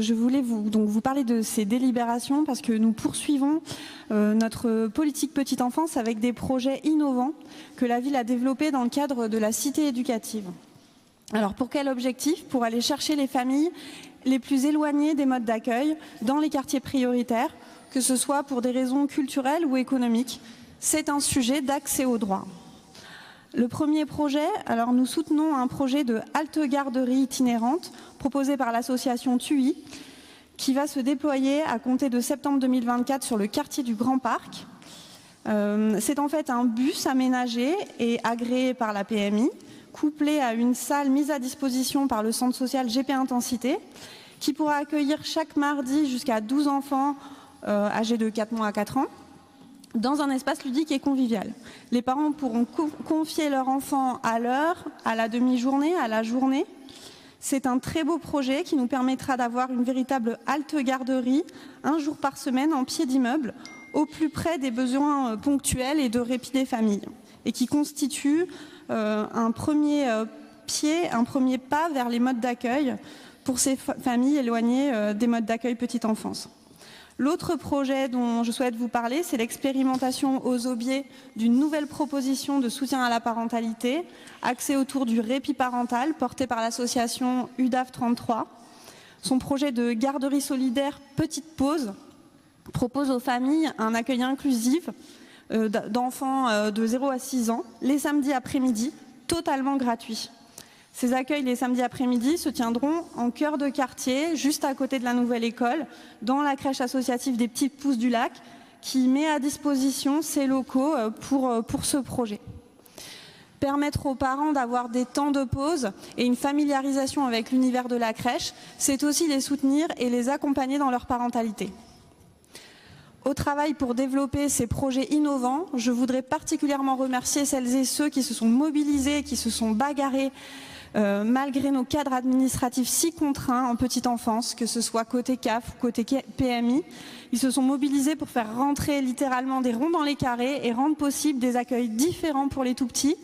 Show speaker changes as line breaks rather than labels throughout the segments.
Je voulais vous parler de ces délibérations parce que nous poursuivons notre politique petite enfance avec des projets innovants que la ville a développés dans le cadre de la cité éducative. Alors pour quel objectif? Pour aller chercher les familles les plus éloignées des modes d'accueil dans les quartiers prioritaires, que ce soit pour des raisons culturelles ou économiques. C'est un sujet d'accès aux droits. Le premier projet, alors nous soutenons un projet de halte-garderie itinérante proposé par l'association TUI qui va se déployer à compter de septembre 2024 sur le quartier du Grand Parc. C'est en fait un bus aménagé et agréé par la PMI, couplé à une salle mise à disposition par le centre social GP Intensité, qui pourra accueillir chaque mardi jusqu'à 12 enfants âgés de 4 mois à 4 ans, dans un espace ludique et convivial. Les parents pourront confier leur enfant à l'heure, à la demi-journée, à la journée. C'est un très beau projet qui nous permettra d'avoir une véritable halte-garderie, un jour par semaine en pied d'immeuble, au plus près des besoins ponctuels et de répit des familles, et qui constitue un premier pas vers les modes d'accueil pour ces familles éloignées des modes d'accueil petite enfance. L'autre projet dont je souhaite vous parler, c'est l'expérimentation aux Aubiers d'une nouvelle proposition de soutien à la parentalité, axée autour du répit parental, porté par l'association UDAF 33. Son projet de garderie solidaire Petite Pause propose aux familles un accueil inclusif d'enfants de 0 à 6 ans, les samedis après-midi, totalement gratuits. Ces accueils les samedis après-midi se tiendront en cœur de quartier, juste à côté de la nouvelle école, dans la crèche associative des Petites Pousses du Lac, qui met à disposition ses locaux pour ce projet. Permettre aux parents d'avoir des temps de pause et une familiarisation avec l'univers de la crèche, c'est aussi les soutenir et les accompagner dans leur parentalité. Au travail pour développer ces projets innovants, je voudrais particulièrement remercier celles et ceux qui se sont mobilisés, qui se sont bagarrés, malgré nos cadres administratifs si contraints en petite enfance, que ce soit côté CAF ou côté PMI. Ils se sont mobilisés pour faire rentrer littéralement des ronds dans les carrés et rendre possible des accueils différents pour les tout-petits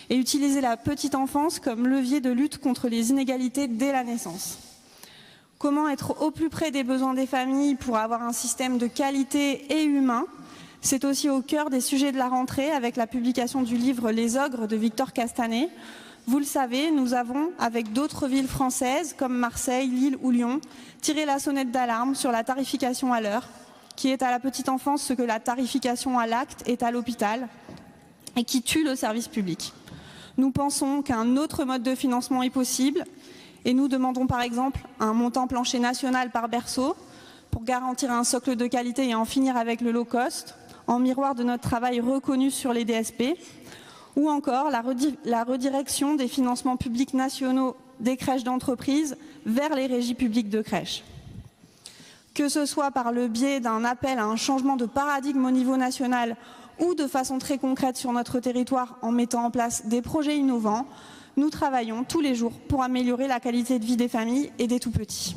et utiliser la petite enfance comme levier de lutte contre les inégalités dès la naissance. Comment être au plus près des besoins des familles pour avoir un système de qualité et humain? C'est aussi au cœur des sujets de la rentrée avec la publication du livre Les Ogres de Victor Castanet. Vous le savez, nous avons, avec d'autres villes françaises comme Marseille, Lille ou Lyon, tiré la sonnette d'alarme sur la tarification à l'heure, qui est à la petite enfance ce que la tarification à l'acte est à l'hôpital et qui tue le service public. Nous pensons qu'un autre mode de financement est possible et nous demandons par exemple un montant plancher national par berceau pour garantir un socle de qualité et en finir avec le low cost, en miroir de notre travail reconnu sur les DSP, ou encore la redirection des financements publics nationaux des crèches d'entreprise vers les régies publiques de crèches. Que ce soit par le biais d'un appel à un changement de paradigme au niveau national ou de façon très concrète sur notre territoire en mettant en place des projets innovants, nous travaillons tous les jours pour améliorer la qualité de vie des familles et des tout-petits.